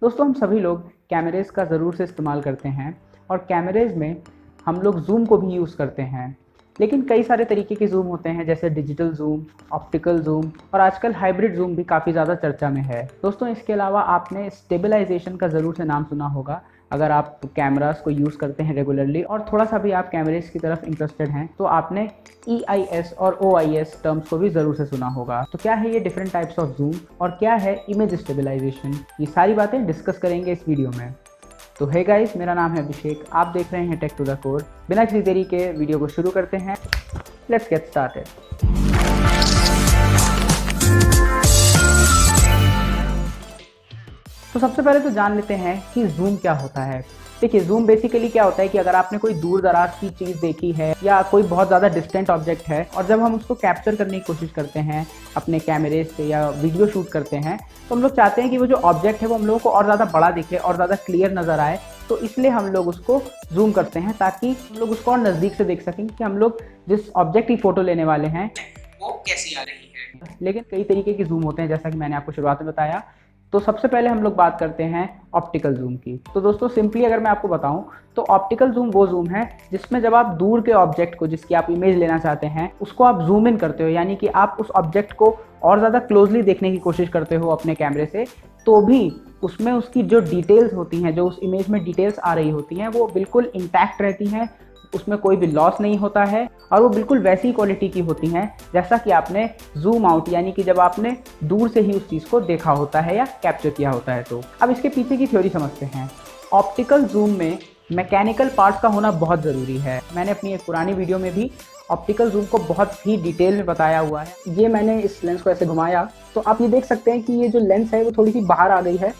दोस्तों हम सभी लोग कैमरेज़ का ज़रूर से इस्तेमाल करते हैं और कैमरेज़ में हम लोग ज़ूम को भी यूज़ करते हैं। लेकिन कई सारे तरीके के ज़ूम होते हैं जैसे डिजिटल ज़ूम, ऑप्टिकल ज़ूम और आजकल हाइब्रिड ज़ूम भी काफ़ी ज़्यादा चर्चा में है। दोस्तों इसके अलावा आपने स्टेबलाइजेशन का ज़रूर से नाम सुना होगा। अगर आप कैमरास को यूज़ करते हैं रेगुलरली और थोड़ा सा भी आप कैमरेज़ की तरफ इंटरेस्टेड हैं तो आपने EIS और OIS टर्म्स को भी ज़रूर से सुना होगा। तो क्या है ये डिफरेंट टाइप्स ऑफ ज़ूम और क्या है इमेज स्टेबलाइजेशन, ये सारी बातें डिस्कस करेंगे इस वीडियो में। तो हे गाइस, मेरा नाम है अभिषेक, आप देख रहे हैं टेक टू द कोर। बिना किसी देरी के वीडियो को शुरू करते हैं। Let's get started. तो सबसे पहले तो जान लेते हैं कि जूम क्या होता है। देखिए, जूम बेसिकली क्या होता है कि अगर आपने कोई दूर दराज की चीज़ देखी है या कोई बहुत ज़्यादा डिस्टेंट ऑब्जेक्ट है और जब हम उसको कैप्चर करने की कोशिश करते हैं अपने कैमरे से या वीडियो शूट करते हैं तो हम लोग चाहते हैं कि वो जो ऑब्जेक्ट है वो हम लोगों को और ज़्यादा बड़ा दिखे और ज़्यादा क्लियर नज़र आए। तो इसलिए हम लोग उसको जूम करते हैं ताकि हम लोग उसको और नज़दीक से देख सकें कि हम लोग जिस ऑब्जेक्ट की फ़ोटो लेने वाले हैं वो कैसी आ रही है। लेकिन कई तरीके के जूम होते हैं जैसा कि मैंने आपको शुरुआत में बताया। तो सबसे पहले हम लोग बात करते हैं ऑप्टिकल जूम की। तो दोस्तों सिंपली अगर मैं आपको बताऊं तो ऑप्टिकल जूम वो जूम है जिसमें जब आप दूर के ऑब्जेक्ट को जिसकी आप इमेज लेना चाहते हैं उसको आप जूम इन करते हो, यानी कि आप उस ऑब्जेक्ट को और ज़्यादा क्लोजली देखने की कोशिश करते हो अपने कैमरे से, तो भी उसमें उसकी जो डिटेल्स होती हैं, जो उस इमेज में डिटेल्स आ रही होती हैं, वो बिल्कुल इंटैक्ट रहती हैं, उसमें कोई भी लॉस नहीं होता है और वो बिल्कुल वैसी क्वालिटी की होती हैं जैसा कि आपने जूम आउट यानी कि जब आपने दूर से ही उस चीज़ को देखा होता है या कैप्चर किया होता है। तो अब इसके पीछे की थ्योरी समझते हैं। ऑप्टिकल जूम में मैकेनिकल पार्ट्स का होना बहुत ज़रूरी है। मैंने अपनी एक पुरानी वीडियो में भी ऑप्टिकल जूम को बहुत ही डिटेल में बताया हुआ है। ये मैंने इस लेंस को ऐसे घुमाया तो आप ये देख सकते हैं कि ये जो लेंस है वो थोड़ी सी बाहर आ गई है।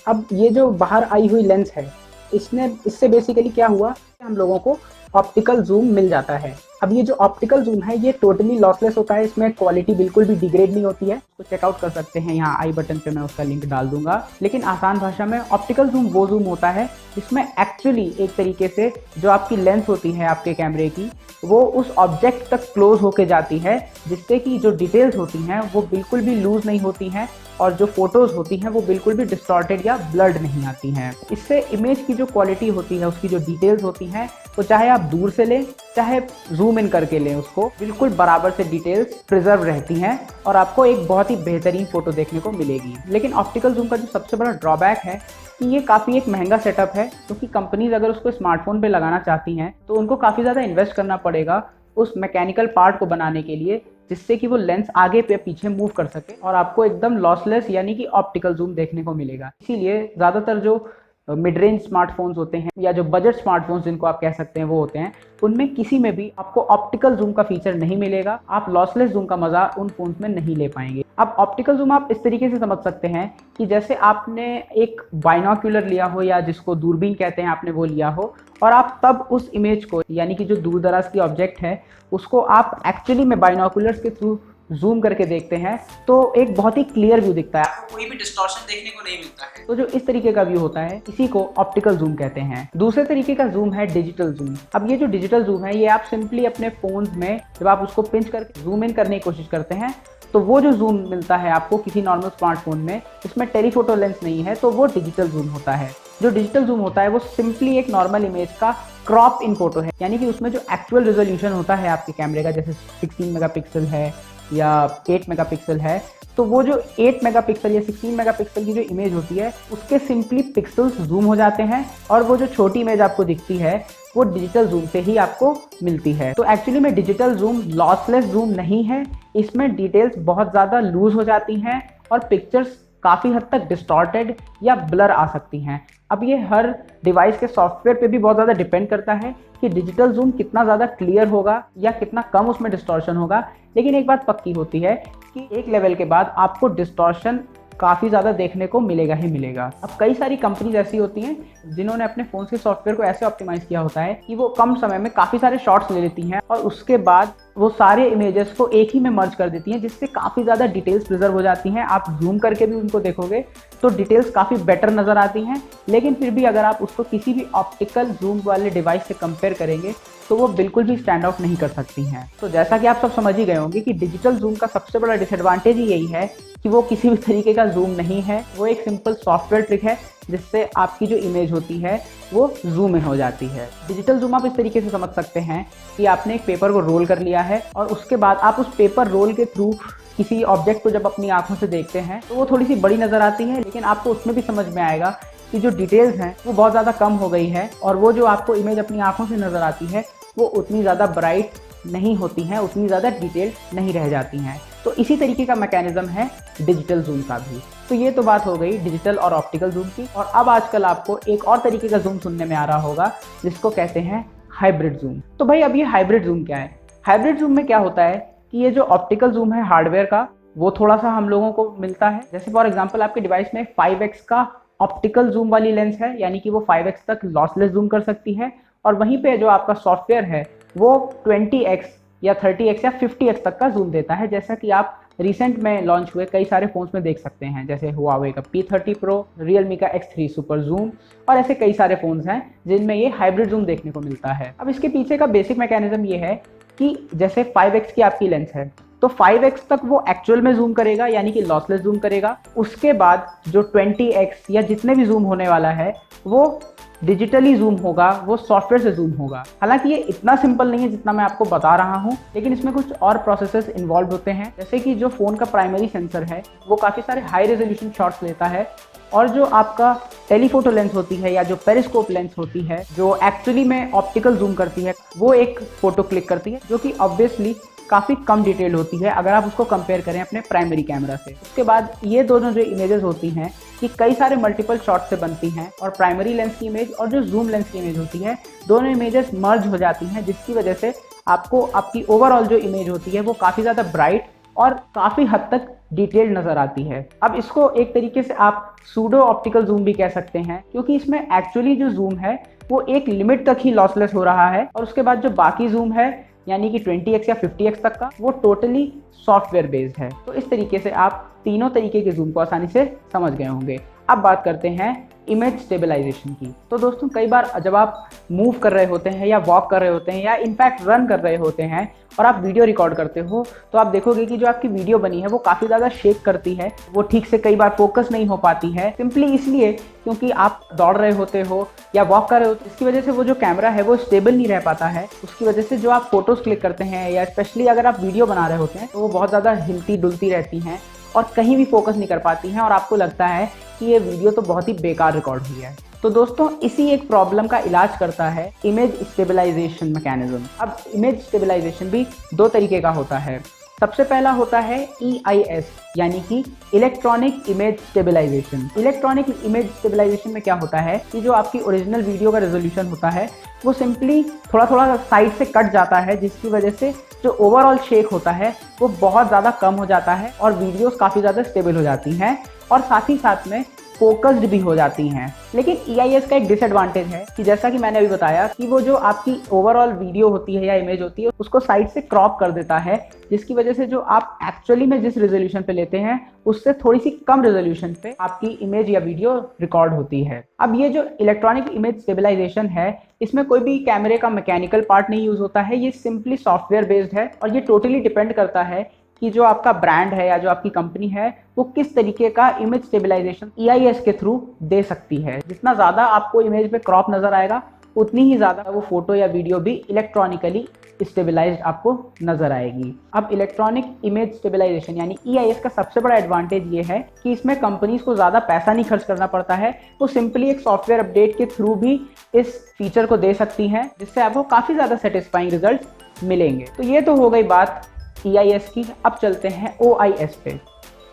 अब ये जो बाहर आई हुई लेंस है इससे बेसिकली क्या हुआ, हम लोगों को ऑप्टिकल जूम मिल जाता है। अब ये जो ऑप्टिकल जूम है ये टोटली लॉसलेस होता है, इसमें क्वालिटी बिल्कुल भी डिग्रेड नहीं होती है। तो चेकआउट कर सकते हैं, यहाँ आई बटन पे मैं उसका लिंक डाल दूंगा। लेकिन आसान भाषा में ऑप्टिकल जूम वो जूम होता है जिसमें एक्चुअली एक तरीके से जो आपकी लेंस होती है आपके कैमरे की वो उस ऑब्जेक्ट तक क्लोज होके जाती है, जिससे कि जो डिटेल्स होती हैं वो बिल्कुल भी लूज नहीं होती हैं और जो फोटोज़ होती हैं वो बिल्कुल भी डिस्टॉर्टेड या ब्लर्ड नहीं आती हैं। इससे इमेज की जो क्वालिटी होती है, उसकी जो डिटेल्स होती हैं, तो चाहे आप दूर से लें चाहे जूम इन करके लें, उसको बिल्कुल बराबर से डिटेल्स प्रिजर्व रहती हैं और आपको एक बहुत ही बेहतरीन फोटो देखने को मिलेगी। लेकिन ऑप्टिकल जूम का जो सबसे बड़ा ड्रॉबैक है कि ये काफ़ी एक महंगा सेटअप है, क्योंकि कंपनीज अगर उसको स्मार्टफोन पे लगाना चाहती हैं तो उनको काफ़ी ज़्यादा इन्वेस्ट करना पड़ेगा उस मैकेनिकल पार्ट को बनाने के लिए, जिससे कि वो लेंस आगे पे पीछे मूव कर सके और आपको एकदम लॉसलेस यानी कि ऑप्टिकल जूम देखने को मिलेगा। इसीलिए ज़्यादातर जो मिड रेंज स्मार्टफोन्स होते हैं या जो बजट स्मार्टफोन्स जिनको आप कह सकते हैं वो होते हैं, उनमें किसी में भी आपको ऑप्टिकल जूम का फीचर नहीं मिलेगा। आप लॉसलेस जूम का मजा उन फोन्स में नहीं ले पाएंगे। अब ऑप्टिकल जूम आप इस तरीके से समझ सकते हैं कि जैसे आपने एक बाइनोक्यूलर लिया हो या जिसको दूरबीन कहते हैं आपने वो लिया हो और आप तब उस इमेज को यानी कि जो दूर दराज की ऑब्जेक्ट है उसको आप एक्चुअली में बाइनोक्यूलर्स के थ्रू जूम करके देखते हैं तो एक बहुत ही क्लियर व्यू दिखता है, आपको कोई भी डिस्टॉर्शन देखने को नहीं मिलता है। तो जो इस तरीके का व्यू होता है इसी को ऑप्टिकल जूम कहते हैं। दूसरे तरीके का जूम है डिजिटल जूम। अब ये जो डिजिटल जूम है ये आप सिंपली अपने फोन में जब आप उसको पिंच करके जूम इन करने की कोशिश करते हैं तो वो जो जूम मिलता है आपको किसी नॉर्मल स्मार्टफोन में, उसमें टेलीफोटो लेंस नहीं है, तो वो डिजिटल जूम होता है। जो डिजिटल जूम होता है वो सिंपली एक नॉर्मल इमेज का क्रॉप इन फोटो है, यानी कि उसमें जो एक्चुअल रेजोल्यूशन होता है आपके कैमरे का, जैसे 16 मेगापिक्सल है या 8 मेगापिक्सल है, तो वो जो 8 मेगापिक्सल या 16 मेगापिक्सल की जो इमेज होती है उसके सिंपली पिक्सल्स जूम हो जाते हैं और वो जो छोटी इमेज आपको दिखती है वो डिजिटल जूम से ही आपको मिलती है। तो एक्चुअली में डिजिटल जूम लॉसलेस जूम नहीं है, इसमें डिटेल्स बहुत ज़्यादा लूज हो जाती हैं और पिक्चर्स काफ़ी हद तक डिस्टॉर्टेड या ब्लर आ सकती हैं। अब ये हर डिवाइस के सॉफ्टवेयर पे भी बहुत ज़्यादा डिपेंड करता है कि डिजिटल जूम कितना ज़्यादा क्लियर होगा या कितना कम उसमें डिस्टॉर्शन होगा। लेकिन एक बात पक्की होती है कि एक लेवल के बाद आपको डिस्टॉर्शन काफ़ी ज़्यादा देखने को मिलेगा ही मिलेगा। अब कई सारी कंपनीज ऐसी होती हैं जिन्होंने अपने फ़ोन के सॉफ्टवेयर को ऐसे ऑप्टिमाइज़ किया होता है कि वो कम समय में काफ़ी सारे शॉट्स ले लेती हैं और उसके बाद वो सारे इमेजेस को एक ही में मर्ज कर देती हैं, जिससे काफ़ी ज़्यादा डिटेल्स प्रिजर्व हो जाती हैं। आप जूम करके भी उनको देखोगे तो डिटेल्स काफ़ी बेटर नज़र आती हैं। लेकिन फिर भी अगर आप उसको किसी भी ऑप्टिकल जूम वाले डिवाइस से कंपेयर करेंगे तो वो बिल्कुल भी स्टैंड आउट नहीं कर सकती हैं। तो जैसा कि आप सब समझ ही गए होंगे कि डिजिटल जूम का सबसे बड़ा डिसएडवांटेज ही यही है कि वो किसी भी तरीके का जूम नहीं है, वो एक सिंपल सॉफ्टवेयर ट्रिक है जिससे आपकी जो इमेज होती है वो जूम इन हो जाती है। डिजिटल जूम आप इस तरीके से समझ सकते हैं कि आपने एक पेपर को रोल कर लिया है और उसके बाद आप उस पेपर रोल के थ्रू किसी ऑब्जेक्ट को जब अपनी आंखों से देखते हैं तो वो थोड़ी सी बड़ी नज़र आती है, लेकिन आपको उसमें भी समझ में आएगा कि जो डिटेल्स हैं वो बहुत ज़्यादा कम हो गई है और वो जो आपको इमेज अपनी आंखों से नज़र आती है वो उतनी ज़्यादा ब्राइट नहीं होती हैं, उतनी ज़्यादा डिटेल नहीं रह जाती हैं। तो इसी तरीके का मैकेनिज्म है डिजिटल जूम का भी। तो ये तो बात हो गई डिजिटल और ऑप्टिकल जूम की। और अब आजकल आपको एक और तरीके का जूम सुनने में आ रहा होगा जिसको कहते हैं हाइब्रिड जूम। तो भाई अब ये हाइब्रिड जूम क्या है? हाइब्रिड जूम में क्या होता है कि ये जो ऑप्टिकल जूम है हार्डवेयर का वो थोड़ा सा हम लोगों को मिलता है। जैसे फॉर एग्जांपल आपके डिवाइस में 5x का ऑप्टिकल जूम वाली लेंस है, यानी कि वो 5x तक लॉसलेस जूम कर सकती है, और वहीं पे जो आपका सॉफ्टवेयर है वो 20x या 30x या 50x तक का जूम देता है, जैसा कि आप रिसेंट में लॉन्च हुए कई सारे फोन्स में देख सकते हैं, जैसे हुआवे का P30 Pro, Realme का X3 सुपर जूम और ऐसे कई सारे फोन्स हैं जिनमें ये हाइब्रिड जूम देखने को मिलता है। अब इसके पीछे का बेसिक मैकेनिज्म ये है कि जैसे 5x की आपकी लेंस है तो 5x तक वो एक्चुअल में जूम करेगा, यानी कि लॉसलेस जूम करेगा। उसके बाद जो 20x या जितने भी जूम होने वाला है वो डिजिटली जूम होगा, वो सॉफ्टवेयर से जूम होगा। हालांकि ये इतना सिंपल नहीं है जितना मैं आपको बता रहा हूँ, लेकिन इसमें कुछ और प्रोसेसेस इन्वॉल्व होते हैं। जैसे कि जो फ़ोन का प्राइमरी सेंसर है वो काफ़ी सारे हाई रेजोल्यूशन शॉट्स लेता है, और जो आपका टेलीफोटो लेंस होती है या जो पेरिस्कोप लेंस होती है जो एक्चुअली में ऑप्टिकल जूम करती है, वो एक फ़ोटो क्लिक करती है जो कि ऑब्वियसली काफ़ी कम डिटेल होती है अगर आप उसको कंपेयर करें अपने प्राइमरी कैमरा से। उसके बाद ये दोनों जो इमेजेस होती हैं कि कई सारे मल्टीपल शॉट से बनती हैं, और प्राइमरी लेंस की इमेज और जो जूम लेंस की इमेज होती है दोनों इमेजेस मर्ज हो जाती हैं, जिसकी वजह से आपको आपकी ओवरऑल जो इमेज होती है वो काफ़ी ज़्यादा ब्राइट और काफ़ी हद तक डिटेल नज़र आती है। अब इसको एक तरीके से आप सूडो ऑप्टिकल जूम भी कह सकते हैं, क्योंकि इसमें एक्चुअली जो जूम है वो एक लिमिट तक ही लॉसलेस हो रहा है, और उसके बाद जो बाकी जूम है यानी कि 20x या 50x तक का वो टोटली सॉफ्टवेयर बेस्ड है। तो इस तरीके से आप तीनों तरीके के जूम को आसानी से समझ गए होंगे। अब बात करते हैं इमेज स्टेबलाइजेशन की। तो दोस्तों कई बार जब आप मूव कर रहे होते हैं या वॉक कर रहे होते हैं या इनफैक्ट रन कर रहे होते हैं और आप वीडियो रिकॉर्ड करते हो तो आप देखोगे कि जो आपकी वीडियो बनी है वो काफ़ी ज़्यादा शेक करती है, वो ठीक से कई बार फोकस नहीं हो पाती है, सिंपली इसलिए क्योंकि आप दौड़ रहे होते हो या वॉक कर रहे हो। इसकी वजह से वो जो कैमरा है वो स्टेबल नहीं रह पाता है। उसकी वजह से जो आप फोटोज़ क्लिक करते हैं या स्पेशली अगर आप वीडियो बना रहे होते हैं तो वो बहुत ज़्यादा हिलती डुलती रहती हैं और कहीं भी फोकस नहीं कर पाती हैं, और आपको लगता है कि ये वीडियो तो बहुत ही बेकार रिकॉर्ड हुई है। तो दोस्तों इसी एक प्रॉब्लम का इलाज करता है इमेज स्टेबलाइजेशन मैकेनिज्म। अब इमेज स्टेबलाइजेशन भी दो तरीके का होता है। सबसे पहला होता है EIS यानी कि electronic image stabilization. Electronic image stabilization में क्या होता है कि जो आपकी ओरिजिनल वीडियो का रेजोल्यूशन होता है वो सिंपली थोड़ा थोड़ा साइड से कट जाता है, जिसकी वजह से जो ओवरऑल शेक होता है वो बहुत ज़्यादा कम हो जाता है और वीडियोस काफ़ी ज़्यादा स्टेबल हो जाती हैं और साथ ही साथ में फोकस्ड भी हो जाती हैं। लेकिन EIS का एक डिसएडवांटेज है कि जैसा कि मैंने अभी बताया कि वो जो आपकी ओवरऑल वीडियो होती है या इमेज होती है उसको साइड से क्रॉप कर देता है, जिसकी वजह से जो आप एक्चुअली में जिस रेजोल्यूशन पे लेते हैं उससे थोड़ी सी कम रेजोल्यूशन पे आपकी इमेज या वीडियो रिकॉर्ड होती है। अब ये जो इलेक्ट्रॉनिक इमेज स्टेबलाइजेशन है इसमें कोई भी कैमरे का मैकेनिकल पार्ट नहीं यूज होता है, ये सिंपली सॉफ्टवेयर बेस्ड है और ये टोटली डिपेंड करता है कि जो आपका ब्रांड है या जो आपकी कंपनी है वो किस तरीके का इमेज स्टेबलाइजेशन EIS के थ्रू दे सकती है। जितना ज़्यादा आपको इमेज पे क्रॉप नज़र आएगा उतनी ही ज़्यादा वो फोटो या वीडियो भी इलेक्ट्रॉनिकली स्टेबलाइज्ड आपको नज़र आएगी। अब इलेक्ट्रॉनिक इमेज स्टेबलाइजेशन यानी EIS का सबसे बड़ा एडवांटेज ये है कि इसमें कंपनीज को ज़्यादा पैसा नहीं खर्च करना पड़ता है, वो सिंपली एक सॉफ्टवेयर अपडेट के थ्रू भी इस फीचर को दे सकती हैं, जिससे आपको काफ़ी ज़्यादा सेटिस्फाइंग रिजल्ट मिलेंगे। तो ये तो हो गई बात EIS की। अब चलते हैं OIS पे।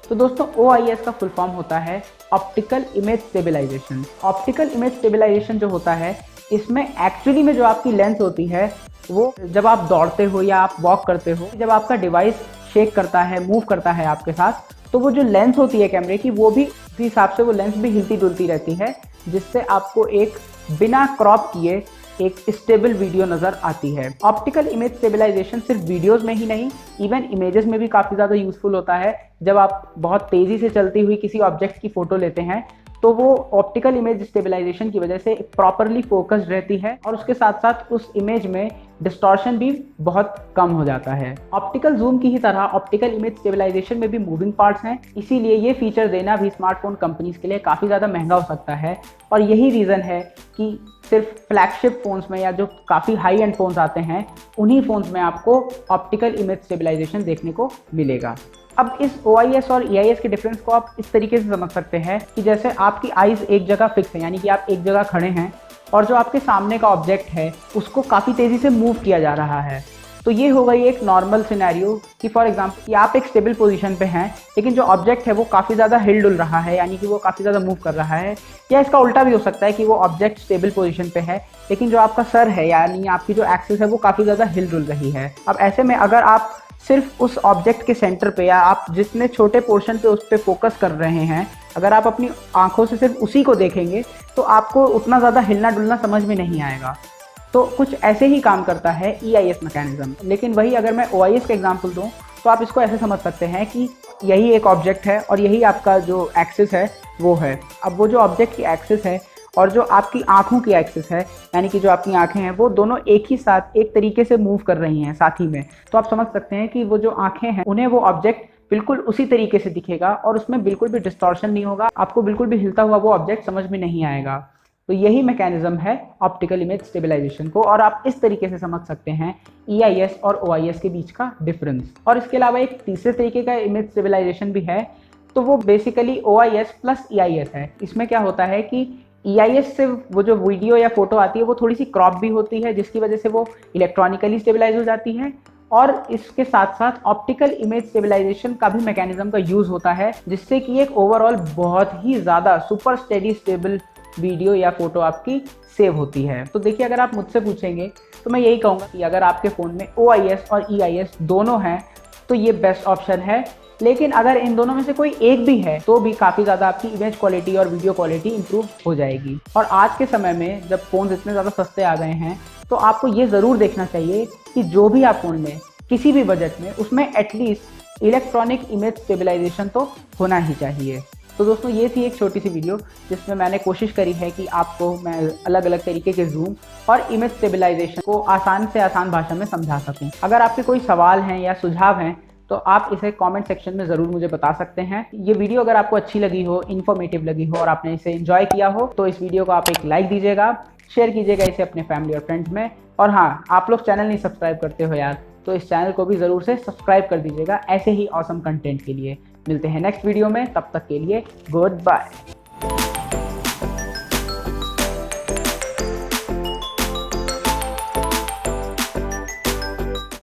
तो दोस्तों OIS का फुल फॉर्म होता है optical image stabilization. Optical image stabilization जो होता है इसमें एक्चुअली में जो आपकी लेंस होती है वो जब आप दौड़ते हो या आप वॉक करते हो, जब आपका डिवाइस शेक करता है, मूव करता है आपके साथ, तो वो जो लेंस होती है कैमरे की वो भी उसी हिसाब से वो लेंस भी हिलती डुलती रहती है, जिससे आपको एक बिना क्रॉप किए एक स्टेबल वीडियो नज़र आती है। ऑप्टिकल इमेज स्टेबलाइजेशन सिर्फ वीडियोस में ही नहीं, इवन इमेजेस में भी काफ़ी ज़्यादा यूजफुल होता है। जब आप बहुत तेज़ी से चलती हुई किसी ऑब्जेक्ट की फ़ोटो लेते हैं तो वो ऑप्टिकल इमेज स्टेबलाइजेशन की वजह से प्रॉपरली फोकस्ड रहती है और उसके साथ साथ उस इमेज में डिस्टॉर्शन भी बहुत कम हो जाता है। ऑप्टिकल जूम की ही तरह ऑप्टिकल इमेज स्टेबलाइजेशन में भी मूविंग पार्ट्स हैं, इसीलिए ये फीचर देना भी स्मार्टफोन कंपनीज के लिए काफ़ी ज़्यादा महंगा हो सकता है। और यही रीज़न है कि सिर्फ फ्लैगशिप फ़ोन्स में या जो काफ़ी हाई एंड फ़ोन्स आते हैं उन्हीं फ़ोन्स में आपको ऑप्टिकल इमेज स्टेबलाइजेशन देखने को मिलेगा। अब इस OIS और EIS के डिफरेंस को आप इस तरीके से समझ सकते हैं कि जैसे आपकी आइज़ एक जगह फिक्स है, यानी कि आप एक जगह खड़े हैं और जो आपके सामने का ऑब्जेक्ट है उसको काफ़ी तेज़ी से मूव किया जा रहा है। तो ये हो गई एक नॉर्मल सिनेरियो कि फॉर एग्जांपल कि आप एक स्टेबल पोजीशन पे हैं लेकिन जो ऑब्जेक्ट है वो काफ़ी ज़्यादा हिल डुल रहा है, यानी कि वो काफ़ी ज़्यादा मूव कर रहा है। या इसका उल्टा भी हो सकता है कि वो ऑब्जेक्ट स्टेबल पोजीशन पे है लेकिन जो आपका सर है यानी आपकी जो एक्सिस है वो काफ़ी ज़्यादा हिल डुल रही है। अब ऐसे में अगर आप सिर्फ उस ऑब्जेक्ट के सेंटर पे या आप जितने छोटे पोर्शन पे उस पर फोकस कर रहे हैं, अगर आप अपनी आंखों से सिर्फ उसी को देखेंगे तो आपको उतना ज़्यादा हिलना डुलना समझ में नहीं आएगा। तो कुछ ऐसे ही काम करता है EIS मैकेनिज्म। लेकिन वही अगर मैं OIS का एग्जांपल दूं तो आप इसको ऐसे समझ सकते हैं कि यही एक ऑब्जेक्ट है और यही आपका जो एक्सिस है वो है। अब वो जो ऑब्जेक्ट की एक्सिस है और जो आपकी आंखों की एक्सिस है, यानी कि जो आपकी आंखें हैं वो दोनों एक ही साथ एक तरीके से मूव कर रही हैं साथ ही में। तो आप समझ सकते हैं कि वो जो आंखें हैं उन्हें वो ऑब्जेक्ट बिल्कुल उसी तरीके से दिखेगा और उसमें बिल्कुल भी डिस्टॉर्शन नहीं होगा, आपको बिल्कुल भी हिलता हुआ वो ऑब्जेक्ट समझ में नहीं आएगा। तो यही मैकेनिज्म है ऑप्टिकल इमेज स्टेबलाइजेशन को, और आप इस तरीके से समझ सकते हैं EIS और OIS के बीच का डिफरेंस। और इसके अलावा एक तीसरे तरीके का इमेज स्टेबलाइजेशन भी है, तो वो बेसिकली OIS प्लस EIS है। इसमें क्या होता है कि EIS से वो जो वीडियो या फोटो आती है वो थोड़ी सी क्रॉप भी होती है जिसकी वजह से वो इलेक्ट्रॉनिकली स्टेबलाइज हो जाती है, और इसके साथ साथ ऑप्टिकल इमेज स्टेबलाइजेशन का भी मैकेनिज्म का यूज होता है जिससे कि एक ओवरऑल बहुत ही ज़्यादा सुपर स्टेडी स्टेबल वीडियो या फोटो आपकी सेव होती है। तो देखिए, अगर आप मुझसे पूछेंगे तो मैं यही कहूँगा कि अगर आपके फ़ोन में OIS और EIS दोनों हैं तो ये बेस्ट ऑप्शन है। लेकिन अगर इन दोनों में से कोई एक भी है तो भी काफ़ी ज़्यादा आपकी इमेज क्वालिटी और वीडियो क्वालिटी इंप्रूव हो जाएगी। और आज के समय में जब फ़ोन इतने ज़्यादा सस्ते आ गए हैं तो आपको ये ज़रूर देखना चाहिए कि जो भी आप फ़ोन लें किसी भी बजट में उसमें एटलीस्ट इलेक्ट्रॉनिक इमेज स्टेबलाइजेशन तो होना ही चाहिए। तो दोस्तों, ये थी एक छोटी सी वीडियो जिसमें मैंने कोशिश करी है कि आपको मैं अलग अलग तरीके के जूम और इमेज स्टेबलाइजेशन को आसान से आसान भाषा में समझा सकूं। अगर आपके कोई सवाल हैं या सुझाव हैं तो आप इसे कमेंट सेक्शन में ज़रूर मुझे बता सकते हैं। ये वीडियो अगर आपको अच्छी लगी हो, इन्फॉर्मेटिव लगी हो और आपने इसे एंजॉय किया हो तो इस वीडियो को आप एक लाइक दीजिएगा, शेयर कीजिएगा इसे अपने फैमिली और फ्रेंड्स में। और हाँ, आप लोग चैनल नहीं सब्सक्राइब करते हो यार, तो इस चैनल को भी ज़रूर से सब्सक्राइब कर दीजिएगा ऐसे ही ऑसम कंटेंट के लिए। मिलते हैं नेक्स्ट वीडियो में, तब तक के लिए गुड बाय।